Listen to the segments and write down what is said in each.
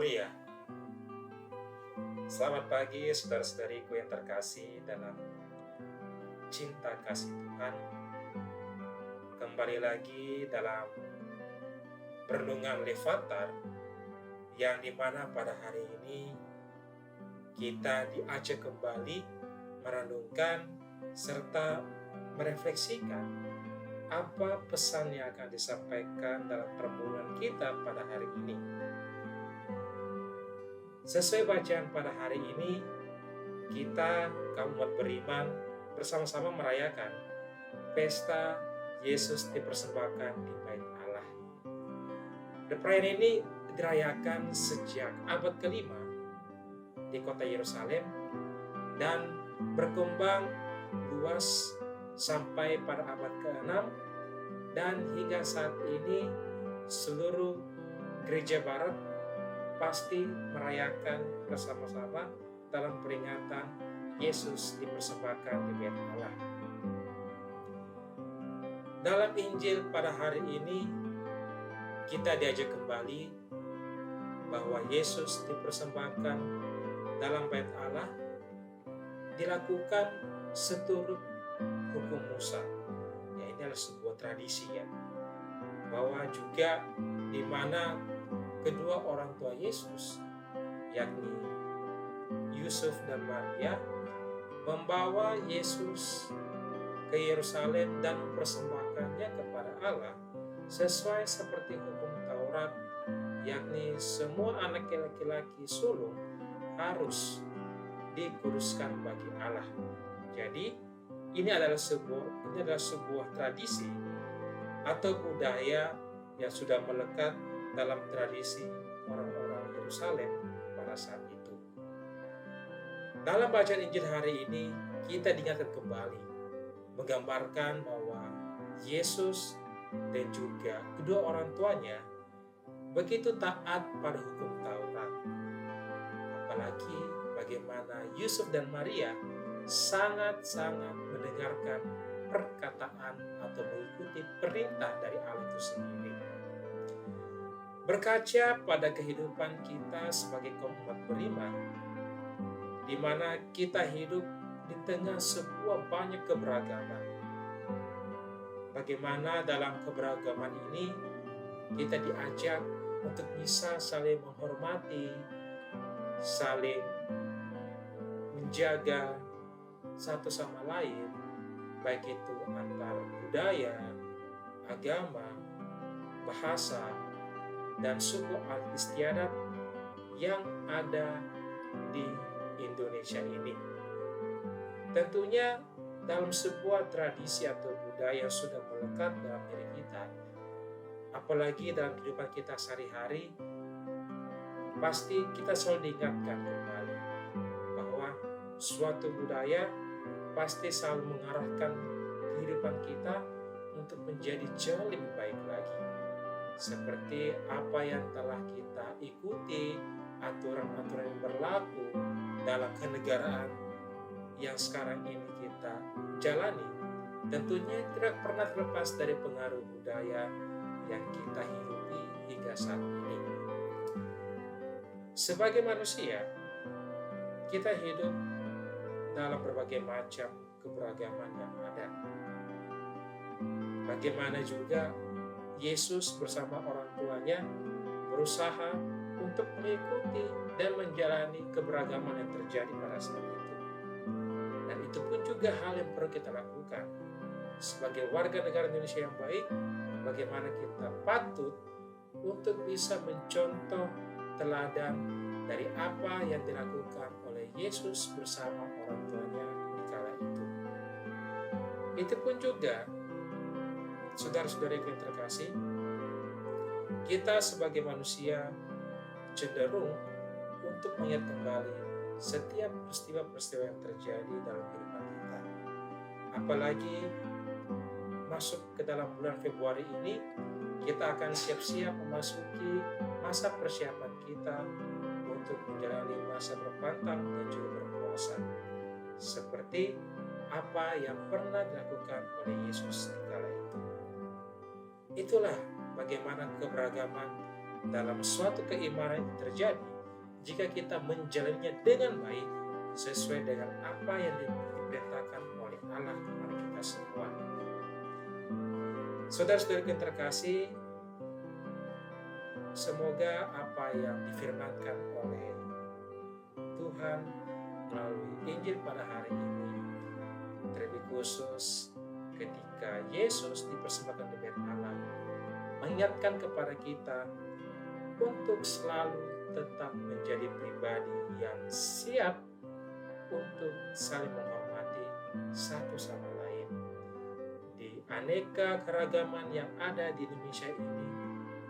Haleluya. Selamat pagi saudara-saudariku yang terkasih dalam cinta kasih Tuhan. Kembali lagi dalam renungan Levatar, yang dimana pada hari ini kita diajak kembali merenungkan serta merefleksikan apa pesan yang akan disampaikan dalam permohonan kita pada hari ini. Sesuai bacaan pada hari ini, kita kaum umat beriman bersama-sama merayakan pesta Yesus dipersembahkan di Bait Allah. Perayaan ini dirayakan sejak abad ke-5 di kota Yerusalem dan berkembang luas sampai pada abad ke-6, dan hingga saat ini seluruh gereja barat pasti merayakan bersama-sama dalam peringatan Yesus dipersembahkan di Bait Allah. Dalam Injil pada hari ini kita diajak kembali bahwa Yesus dipersembahkan dalam Bait Allah dilakukan seturut hukum Musa. Ya, ini adalah sebuah tradisi ya, bahwa juga di mana kedua orang tua Yesus, yakni Yusuf dan Maria, membawa Yesus ke Yerusalem dan mempersembahkannya kepada Allah sesuai seperti hukum Taurat, yakni semua anak laki-laki sulung harus dikuduskan bagi Allah. Jadi ini adalah sebuah tradisi atau budaya yang sudah melekat dalam tradisi orang-orang Yerusalem pada saat itu. Dalam bacaan Injil hari ini, kita diingatkan kembali menggambarkan bahwa Yesus dan juga kedua orang tuanya begitu taat pada hukum Taurat. Apalagi bagaimana Yusuf dan Maria sangat-sangat mendengarkan perkataan atau mengikuti perintah dari Allah itu sendiri. Berkaca pada kehidupan kita sebagai kaum umat beriman, di mana kita hidup di tengah sebuah banyak keberagaman. Bagaimana dalam keberagaman ini kita diajak untuk bisa saling menghormati, saling menjaga satu sama lain, baik itu antar budaya, agama, bahasa, dan suku adat istiadat yang ada di Indonesia ini. Tentunya dalam sebuah tradisi atau budaya yang sudah melekat dalam diri kita, apalagi dalam kehidupan kita sehari-hari, pasti kita selalu diingatkan kembali bahwa suatu budaya pasti selalu mengarahkan kehidupan kita untuk menjadi jauh lebih baik lagi. Seperti apa yang telah kita ikuti, aturan-aturan yang berlaku dalam kenegaraan yang sekarang ini kita jalani, tentunya tidak pernah terlepas dari pengaruh budaya yang kita hidupi hingga saat ini. Sebagai manusia, kita hidup dalam berbagai macam keberagaman yang ada. Bagaimana juga Yesus bersama orang tuanya berusaha untuk mengikuti dan menjalani keberagaman yang terjadi pada saat itu. Dan itu pun juga hal yang perlu kita lakukan. Sebagai warga negara Indonesia yang baik, bagaimana kita patut untuk bisa mencontoh teladan dari apa yang dilakukan oleh Yesus bersama orang tuanya di kala itu. Itu pun juga, saudara-saudari yang terkasih, kita sebagai manusia cenderung untuk mengingat kembali setiap peristiwa-peristiwa yang terjadi dalam kehidupan kita. Apalagi masuk ke dalam bulan Februari ini, kita akan siap-siap memasuki masa persiapan kita untuk menjalani masa berpantang dan juga berpuasa, seperti apa yang pernah dilakukan oleh Yesus di kala itu. Itulah bagaimana keberagaman dalam suatu keimanan terjadi jika kita menjalannya dengan baik sesuai dengan apa yang diperintahkan oleh Allah kepada kita semua. Saudara-saudara yang terkasih, semoga apa yang difirmankan oleh Tuhan melalui Injil pada hari ini, terlebih khusus ketika Yesus dipersembahkan di bait Allah, mengingatkan kepada kita untuk selalu tetap menjadi pribadi yang siap untuk saling menghormati satu sama lain. Di aneka keragaman yang ada di Indonesia ini,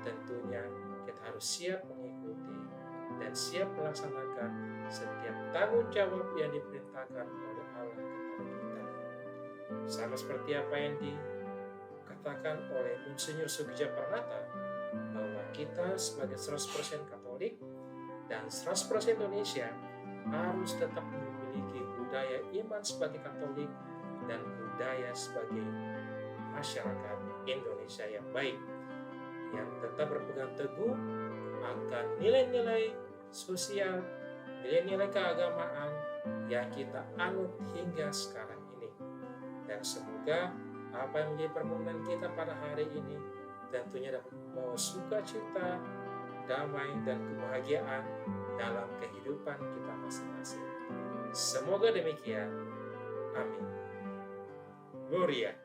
tentunya kita harus siap mengikuti dan siap melaksanakan setiap tanggung jawab yang diperintahkan oleh Allah kepada kita. Sama seperti apa yang dikatakan oleh Monsinyur Sugija Pranata, bahwa kita sebagai 100% Katolik dan 100% Indonesia harus tetap memiliki budaya iman sebagai Katolik dan budaya sebagai masyarakat Indonesia yang baik, yang tetap berpegang teguh akan nilai-nilai sosial, nilai-nilai keagamaan yang kita anut hingga sekarang ini. Dan semoga apa yang menjadi permohonan kita pada hari ini tentunya dapat membawa sukacita, damai, dan kebahagiaan dalam kehidupan kita masing-masing. Semoga demikian. Amin. Gloria.